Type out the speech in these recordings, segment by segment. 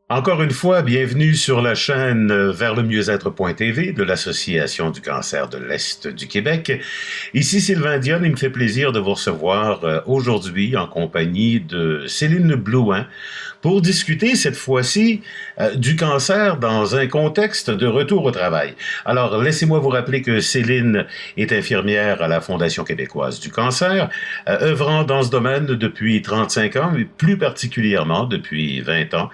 Encore une fois, bienvenue sur la chaîne Vers le mieux-être.tv de l'Association du cancer de l'Est du Québec. Ici Sylvain Dionne, il me fait plaisir de vous recevoir aujourd'hui en compagnie de Céline Blouin pour discuter cette fois-ci du cancer dans un contexte de retour au travail. Alors, laissez-moi vous rappeler que Céline est infirmière à la Fondation québécoise du cancer, œuvrant dans ce domaine depuis 35 ans, mais plus particulièrement depuis 20 ans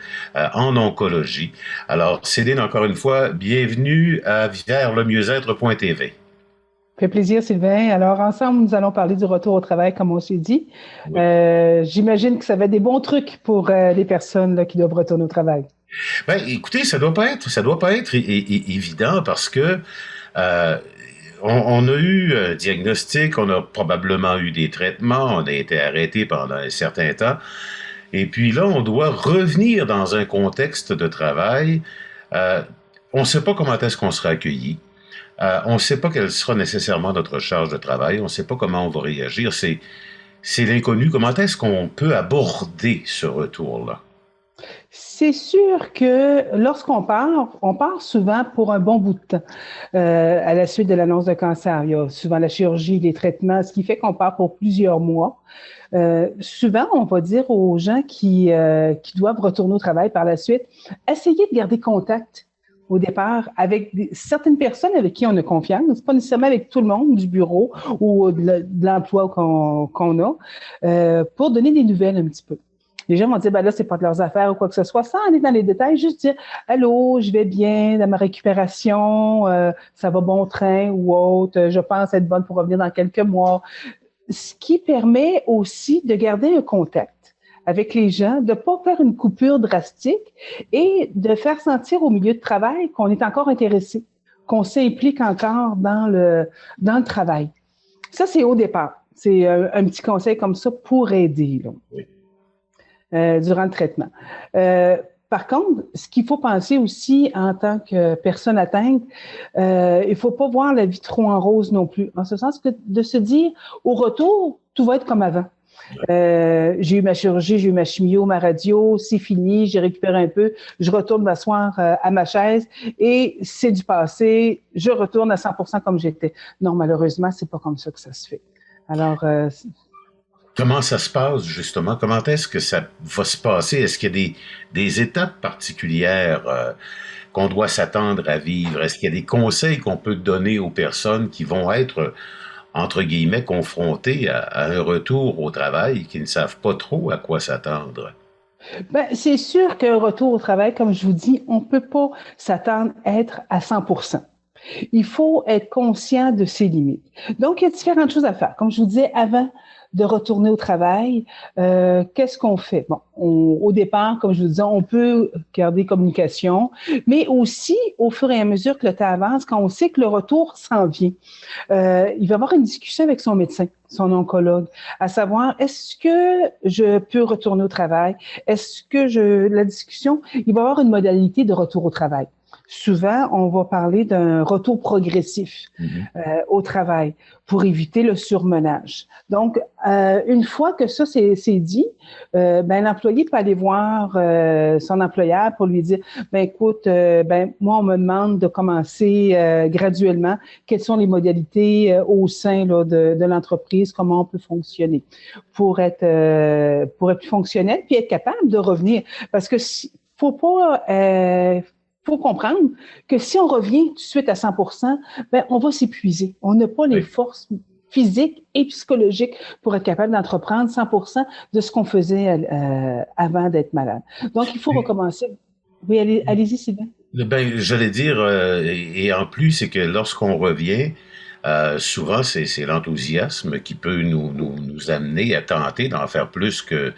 en oncologie. Alors, Céline, encore une fois, bienvenue à Vers le mieux-être.tv. Fait plaisir, Sylvain. Alors, ensemble, nous allons parler du retour au travail, comme on s'est dit. Oui. J'imagine que ça va être des bons trucs pour les personnes là, qui doivent retourner au travail. Ben, écoutez, ça doit pas être évident parce que euh, on a eu un diagnostic, on a probablement eu des traitements, on a été arrêté pendant un certain temps, et puis là, on doit revenir dans un contexte de travail. Euh, on ne sait pas comment est-ce qu'on sera accueilli. On ne sait pas quelle sera nécessairement notre charge de travail. On ne sait pas comment on va réagir. C'est l'inconnu. Comment est-ce qu'on peut aborder ce retour-là? C'est sûr que lorsqu'on part, on part souvent pour un bon bout de temps à la suite de l'annonce de cancer. Il y a souvent la chirurgie, les traitements, ce qui fait qu'on part pour plusieurs mois. Souvent, on va dire aux gens qui doivent retourner au travail par la suite, essayez de garder contact au départ avec certaines personnes avec qui on a confiance, pas nécessairement avec tout le monde du bureau ou de l'emploi qu'on a, pour donner des nouvelles un petit peu. Les gens vont dire, ben là, c'est pas de leurs affaires ou quoi que ce soit, sans aller dans les détails, juste dire, allô, je vais bien dans ma récupération, ça va bon train ou autre, je pense être bonne pour revenir dans quelques mois. Ce qui permet aussi de garder un contact avec les gens, de ne pas faire une coupure drastique et de faire sentir au milieu de travail qu'on est encore intéressé, qu'on s'implique encore dans le travail. Ça, c'est au départ. C'est un petit conseil comme ça pour aider là, Oui. durant le traitement. Par contre, ce qu'il faut penser aussi en tant que personne atteinte, il ne faut pas voir la vie trop en rose non plus, en ce sens que de se dire, au retour, tout va être comme avant. J'ai eu ma chirurgie, j'ai eu ma chimio, ma radio, c'est fini, j'ai récupéré un peu, je retourne m'asseoir à ma chaise et c'est du passé, je retourne à 100% comme j'étais. Non, malheureusement, c'est pas comme ça que ça se fait. Alors, Comment ça se passe, justement? Comment est-ce que ça va se passer? Est-ce qu'il y a des étapes particulières qu'on doit s'attendre à vivre? Est-ce qu'il y a des conseils qu'on peut donner aux personnes qui vont être, entre guillemets, confrontées à un retour au travail, qui ne savent pas trop à quoi s'attendre? ben, c'est sûr qu'un retour au travail, comme je vous dis, on ne peut pas s'attendre à être à 100%. Il faut être conscient de ses limites. Donc, il y a différentes choses à faire. Comme je vous disais, avant de retourner au travail, qu'est-ce qu'on fait? Bon, au départ, comme je vous disais, on peut garder communication, mais aussi, au fur et à mesure que le temps avance, quand on sait que le retour s'en vient, il va avoir une discussion avec son médecin, son oncologue, à savoir, est-ce que je peux retourner au travail? Est-ce que la discussion, il va y avoir une modalité de retour au travail. Souvent, on va parler d'un retour progressif Mhm. au travail pour éviter le surmenage. Donc, une fois que ça c'est dit, ben l'employé peut aller voir son employeur pour lui dire, ben écoute, ben moi on me demande de commencer graduellement. Quelles sont les modalités au sein là, de l'entreprise, comment on peut fonctionner pour être plus fonctionnel puis être capable de revenir. Parce que faut pas faut comprendre que si on revient tout de suite à 100%, ben, on va s'épuiser. On n'a pas les Oui. forces physiques et psychologiques pour être capable d'entreprendre 100% de ce qu'on faisait avant d'être malade. Donc, il faut recommencer. Oui, allez-y, Sylvain. Ben, j'allais dire, et en plus, c'est que lorsqu'on revient, souvent c'est l'enthousiasme qui peut nous amener à tenter d'en faire plus que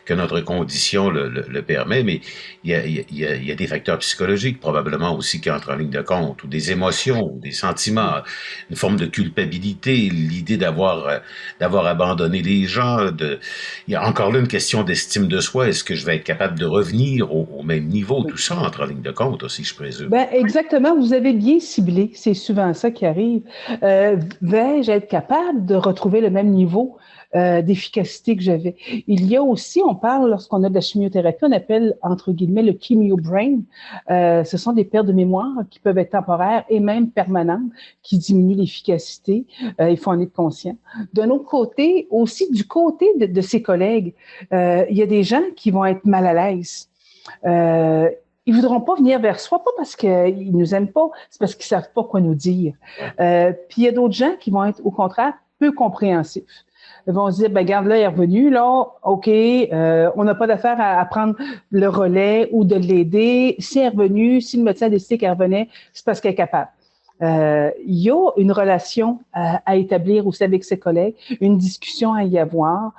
notre condition le permet, mais il y a des facteurs psychologiques probablement aussi qui entrent en ligne de compte, ou des émotions, ou des sentiments, une forme de culpabilité, l'idée d'avoir abandonné les gens, il y a encore là une question d'estime de soi, est-ce que je vais être capable de revenir au même niveau, Oui. tout ça entre en ligne de compte aussi, je présume. Ben, exactement, vous avez bien ciblé. C'est souvent ça qui arrive. Vais-je être capable de retrouver le même niveau d'efficacité que j'avais. Il y a aussi, on parle, lorsqu'on a de la chimiothérapie, on appelle, entre guillemets, le chemio brain. Ce sont des pertes de mémoire qui peuvent être temporaires et même permanentes, qui diminuent l'efficacité. Il faut en être conscient. D'un autre côté, aussi du côté de ses collègues, il y a des gens qui vont être mal à l'aise. Ils voudront pas venir vers soi, pas parce qu'ils nous aiment pas, c'est parce qu'ils savent pas quoi nous dire. Puis il y a d'autres gens qui vont être, au contraire, peu compréhensifs. Ils vont se dire, ben regarde, là, il est revenu, là, OK, on n'a pas d'affaire à prendre le relais ou de l'aider. Si elle est revenue, si le médecin a décidé qu'elle revenait, c'est parce qu'elle est capable. Il y a une relation à établir aussi avec ses collègues, une discussion à y avoir.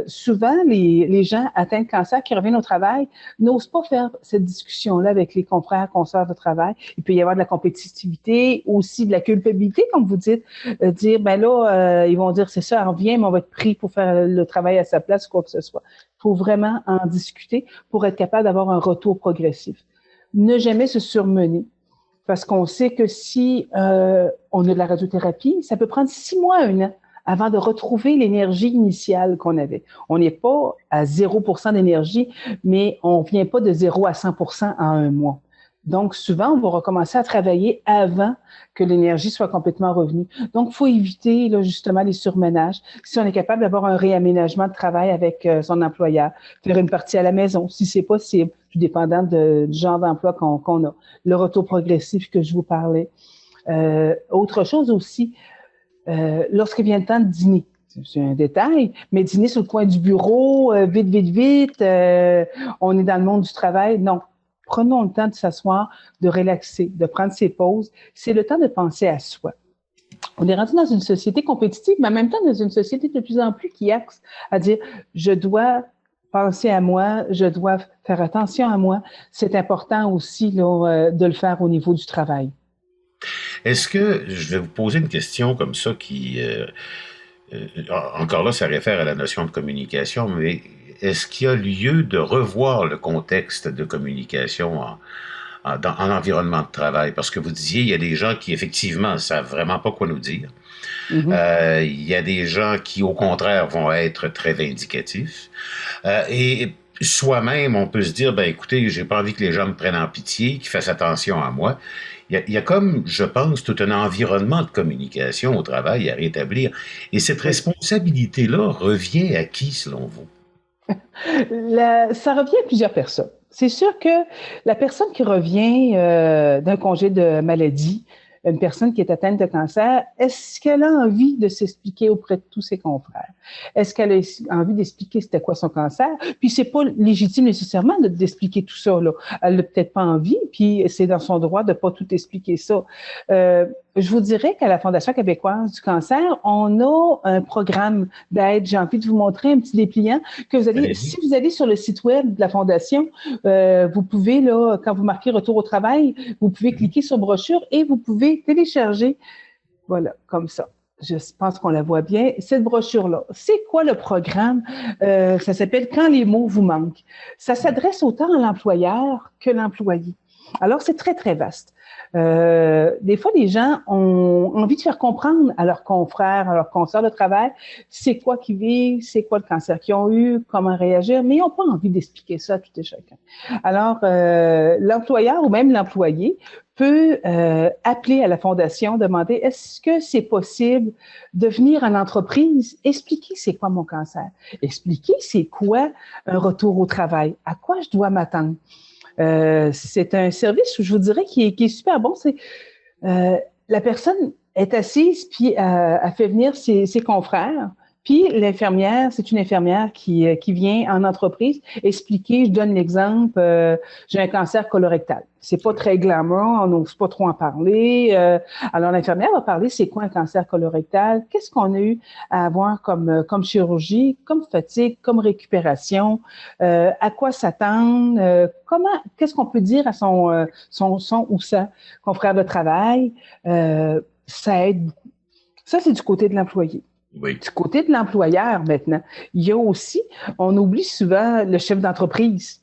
Souvent, les gens atteints de cancer qui reviennent au travail n'osent pas faire cette discussion-là avec les confrères, consoeurs de travail. Il peut y avoir de la compétitivité, aussi de la culpabilité, comme vous dites, dire, ben là, ils vont dire, c'est ça, elle revient, mais on va être pris pour faire le travail à sa place, quoi que ce soit. Il faut vraiment en discuter pour être capable d'avoir un retour progressif. Ne jamais se surmener. Parce qu'on sait que si on a de la radiothérapie, ça peut prendre 6 mois, 1 an, avant de retrouver l'énergie initiale qu'on avait. On n'est pas à 0% d'énergie, mais on ne vient pas de 0 à 100% en 1 mois. Donc, souvent, on va recommencer à travailler avant que l'énergie soit complètement revenue. Donc, il faut éviter là, justement les surmenages. Si on est capable d'avoir un réaménagement de travail avec son employeur, faire une partie à la maison, si c'est possible, tout dépendant du genre d'emploi qu'on a. Le retour progressif que je vous parlais. Autre chose aussi, lorsqu'il vient le temps de dîner, c'est un détail, mais dîner sur le coin du bureau, vite, vite, vite, on est dans le monde du travail, non. Prenons le temps de s'asseoir, de relaxer, de prendre ses pauses. C'est le temps de penser à soi. On est rendu dans une société compétitive, mais en même temps dans une société de plus en plus qui axe à dire « je dois penser à moi, je dois faire attention à moi ». C'est important aussi là, de le faire au niveau du travail. Est-ce que, je vais vous poser une question comme ça qui, encore là, ça réfère à la notion de communication, mais est-ce qu'il y a lieu de revoir le contexte de communication en environnement de travail? Parce que vous disiez, il y a des gens qui, effectivement, ne savent vraiment pas quoi nous dire. Il y a des gens qui, au contraire, vont être très vindicatifs. Et soi-même, on peut se dire, ben écoutez, j'ai pas envie que les gens me prennent en pitié, qu'ils fassent attention à moi. Il y a comme, je pense, tout un environnement de communication au travail à rétablir. Et cette responsabilité-là revient à qui, selon vous? Ça revient à plusieurs personnes. C'est sûr que la personne qui revient d'un congé de maladie, une personne qui est atteinte de cancer, est-ce qu'elle a envie de s'expliquer auprès de tous ses confrères? Est-ce qu'elle a envie d'expliquer c'était quoi son cancer? Puis c'est pas légitime nécessairement d'expliquer tout ça, là. Elle n'a peut-être pas envie, puis c'est dans son droit de pas tout expliquer ça. Je vous dirais qu'à la Fondation québécoise du cancer, on a un programme d'aide. J'ai envie de vous montrer un petit dépliant que vous allez, si vous allez sur le site web de la Fondation, vous pouvez, là, quand vous marquez retour au travail, vous pouvez cliquer sur brochure et vous pouvez télécharger, voilà, comme ça. Je pense qu'on la voit bien, cette brochure-là. C'est quoi le programme? Ça s'appelle « Quand les mots vous manquent ». Ça s'adresse autant à l'employeur que l'employé. Alors, c'est très, très vaste. Des fois, les gens ont envie de faire comprendre à leurs confrères, à leurs consoeurs de travail, c'est quoi qu'ils vivent, c'est quoi le cancer qu'ils ont eu, comment réagir, mais ils n'ont pas envie d'expliquer ça à tout et chacun. Alors, l'employeur ou même l'employé peut appeler à la Fondation, demander est-ce que c'est possible de venir en entreprise, expliquer c'est quoi mon cancer, expliquer c'est quoi un retour au travail, à quoi je dois m'attendre. C'est un service, je vous dirais, qui est super bon. C'est la personne est assise, puis elle fait venir ses confrères. Puis l'infirmière, c'est une infirmière qui vient en entreprise expliquer, je donne l'exemple, j'ai un cancer colorectal. C'est pas très glamour, on n'ose pas trop en parler. Alors l'infirmière va parler, c'est quoi un cancer colorectal? Qu'est-ce qu'on a eu à avoir comme chirurgie, comme fatigue, comme récupération? À quoi s'attendre? Qu'est-ce qu'on peut dire à son ou sa confrère de travail? Ça aide beaucoup. Ça, c'est du côté de l'employé. Oui. Du côté de l'employeur, maintenant, il y a aussi, on oublie souvent le chef d'entreprise.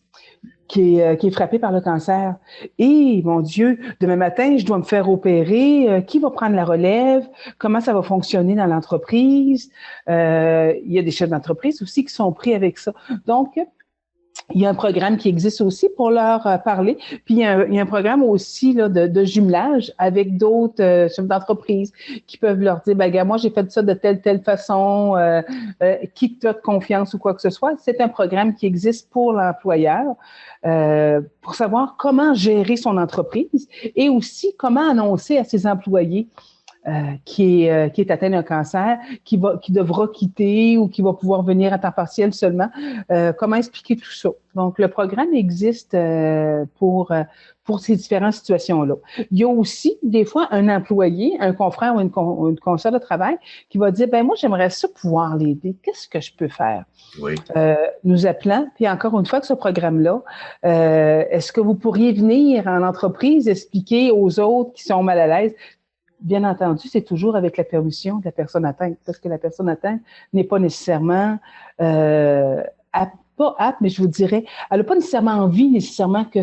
qui est frappé par le cancer. Et, mon Dieu, demain matin, je dois me faire opérer. Qui va prendre la relève? Comment ça va fonctionner dans l'entreprise? Il y a des chefs d'entreprise aussi qui sont pris avec ça. Donc, il y a un programme qui existe aussi pour leur parler. Puis, il y a un programme aussi là, de jumelage avec d'autres chefs d'entreprise qui peuvent leur dire, ben, gars, moi, j'ai fait ça de telle façon, qui te de confiance ou quoi que ce soit. C'est un programme qui existe pour l'employeur pour savoir comment gérer son entreprise et aussi comment annoncer à ses employés qui est atteint d'un cancer, qui devra quitter ou qui va pouvoir venir à temps partiel seulement. Comment expliquer tout ça? Donc, le programme existe pour ces différentes situations-là. Il y a aussi, des fois, un employé, un confrère ou une consoeur de travail qui va dire, ben moi, j'aimerais ça pouvoir l'aider. Qu'est-ce que je peux faire? Oui. Nous appelant, puis encore une fois, que ce programme-là, est-ce que vous pourriez venir en entreprise expliquer aux autres qui sont mal à l'aise? Bien entendu, c'est toujours avec la permission de la personne atteinte, parce que la personne atteinte n'est pas nécessairement pas apte, mais je vous dirais, elle n'a pas nécessairement envie nécessairement que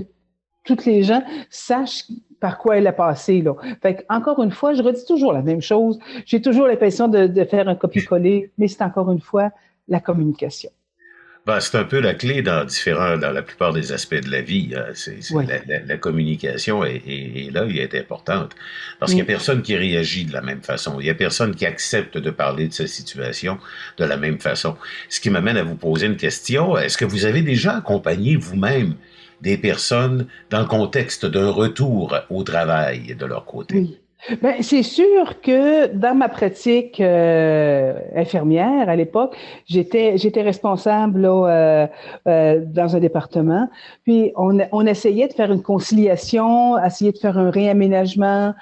toutes les gens sachent par quoi elle a passé, là. Fait que, encore une fois, je redis toujours la même chose. J'ai toujours l'impression de faire un copier-coller, mais c'est encore une fois la communication. Ben, c'est un peu la clé dans la plupart des aspects de la vie. Oui. La communication est là, elle est importante. Parce qu'il n'y a personne qui réagit de la même façon. Il n'y a personne qui accepte de parler de sa situation de la même façon. Ce qui m'amène à vous poser une question. Est-ce que vous avez déjà accompagné vous-même des personnes dans le contexte d'un retour au travail de leur côté? Oui. Ben, c'est sûr que dans ma pratique infirmière à l'époque, j'étais responsable là, dans un département. Puis on essayait de faire une conciliation, essayer de faire un réaménagement.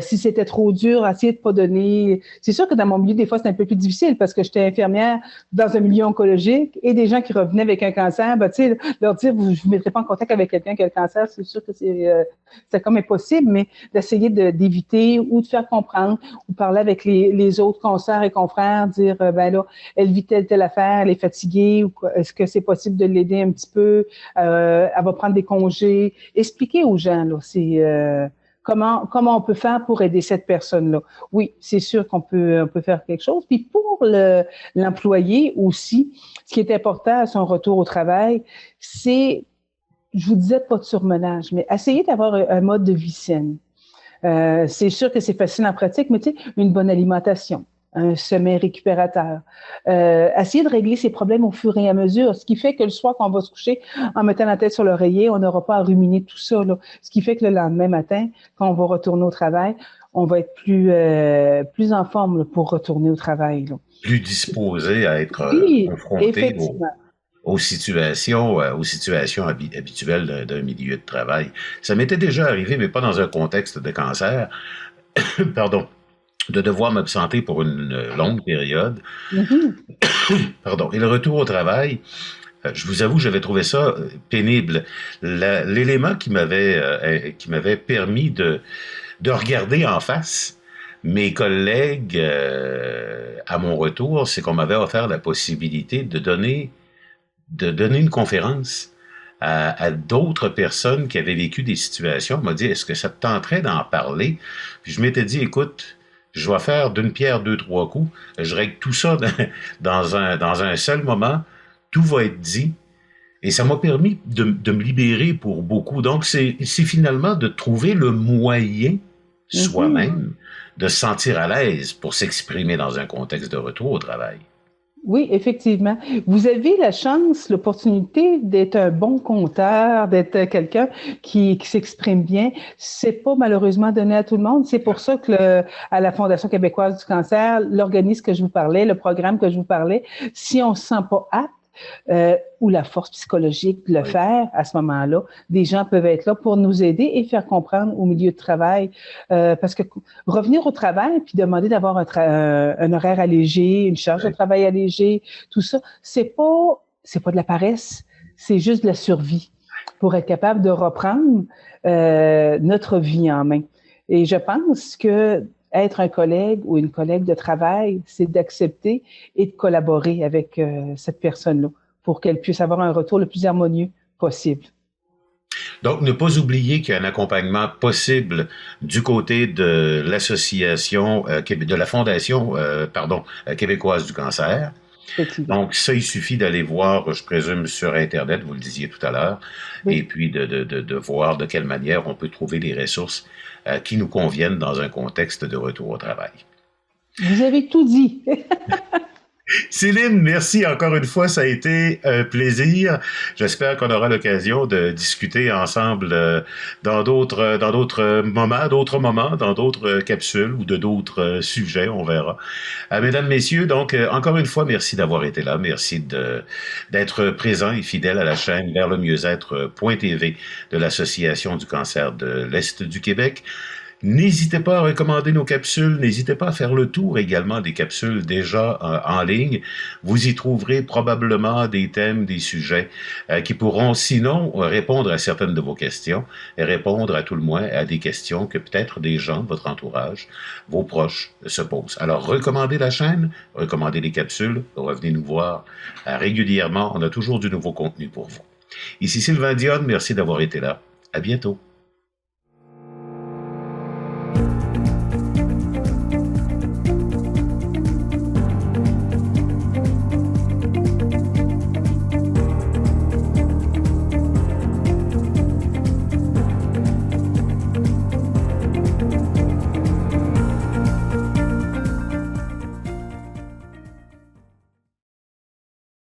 Si c'était trop dur, essayer de pas donner. C'est sûr que dans mon milieu, des fois, c'est un peu plus difficile parce que j'étais infirmière dans un milieu oncologique et des gens qui revenaient avec un cancer, ben, tu sais, leur dire vous ne mettrez pas en contact avec quelqu'un qui a le cancer, c'est sûr que c'est comme impossible, mais d'essayer d'éviter ou de faire comprendre ou parler avec les autres consoeurs et confrères, dire ben là, elle vit telle affaire, elle est fatiguée, ou est-ce que c'est possible de l'aider un petit peu, elle va prendre des congés, expliquer aux gens là, c'est comment on peut faire pour aider cette personne-là. Oui, c'est sûr qu'on peut faire quelque chose. Puis pour l'employé aussi, ce qui est important à son retour au travail, c'est, je vous disais pas de surmenage, mais essayer d'avoir un mode de vie saine. C'est sûr que c'est facile en pratique, mais tu sais, une bonne alimentation, un sommeil récupérateur, essayer de régler ses problèmes au fur et à mesure, ce qui fait que le soir, quand on va se coucher, en mettant la tête sur l'oreiller, on n'aura pas à ruminer tout ça, là. Ce qui fait que le lendemain matin, quand on va retourner au travail, on va être plus en forme là, pour retourner au travail, là. Plus disposé à être Oui, confronté effectivement. aux situations habituelles d'un milieu de travail. Ça m'était déjà arrivé, mais pas dans un contexte de cancer, pardon, de devoir m'absenter pour une longue période. Mm-hmm. Pardon. Et le retour au travail, je vous avoue, j'avais trouvé ça pénible. L'élément qui m'avait permis de regarder en face mes collègues à mon retour, c'est qu'on m'avait offert la possibilité de donner une conférence à d'autres personnes qui avaient vécu des situations. On m'a dit, est-ce que ça te tenterait d'en parler? Puis je m'étais dit, écoute, je vais faire d'une pierre deux, trois coups. Je règle tout ça dans un seul moment. Tout va être dit. Et ça m'a permis de me libérer pour beaucoup. Donc, c'est finalement de trouver le moyen soi-même de se sentir à l'aise pour s'exprimer dans un contexte de retour au travail. Oui, effectivement. Vous avez la chance, l'opportunité d'être un bon conteur, d'être quelqu'un qui s'exprime bien. C'est pas malheureusement donné à tout le monde. C'est pour ça que à la Fondation québécoise du cancer, l'organisme que je vous parlais, le programme que je vous parlais, si on se sent pas apte, ou la force psychologique de le faire à ce moment-là. Des gens peuvent être là pour nous aider et faire comprendre au milieu de travail. Parce que revenir au travail puis demander d'avoir un horaire allégé, une charge de travail allégée, tout ça, c'est pas de la paresse, c'est juste de la survie pour être capable de reprendre notre vie en main. Et je pense que être un collègue ou une collègue de travail, c'est d'accepter et de collaborer avec cette personne-là pour qu'elle puisse avoir un retour le plus harmonieux possible. Donc, ne pas oublier qu'il y a un accompagnement possible du côté de l'association, de la Fondation, québécoise du cancer. Effectivement. Donc, ça, il suffit d'aller voir, je présume, sur Internet, vous le disiez tout à l'heure, et Oui, puis de voir de quelle manière on peut trouver les ressources qui nous conviennent dans un contexte de retour au travail. vous avez tout dit. Céline, merci encore une fois, ça a été un plaisir. J'espère qu'on aura l'occasion de discuter ensemble dans d'autres moments, dans d'autres capsules ou de d'autres sujets, on verra. Mesdames, messieurs, donc encore une fois, merci d'avoir été là, merci d'être présent et fidèle à la chaîne Vers le mieux-être.tv de l'Association du cancer de l'Est du Québec. N'hésitez pas à recommander nos capsules, n'hésitez pas à faire le tour également des capsules déjà en ligne. Vous y trouverez probablement des thèmes, des sujets qui pourront sinon répondre à certaines de vos questions et répondre à tout le moins à des questions que peut-être des gens, votre entourage, vos proches se posent. Alors recommandez la chaîne, recommandez les capsules, revenez nous voir régulièrement, on a toujours du nouveau contenu pour vous. Ici Sylvain Dionne, merci d'avoir été là. À bientôt.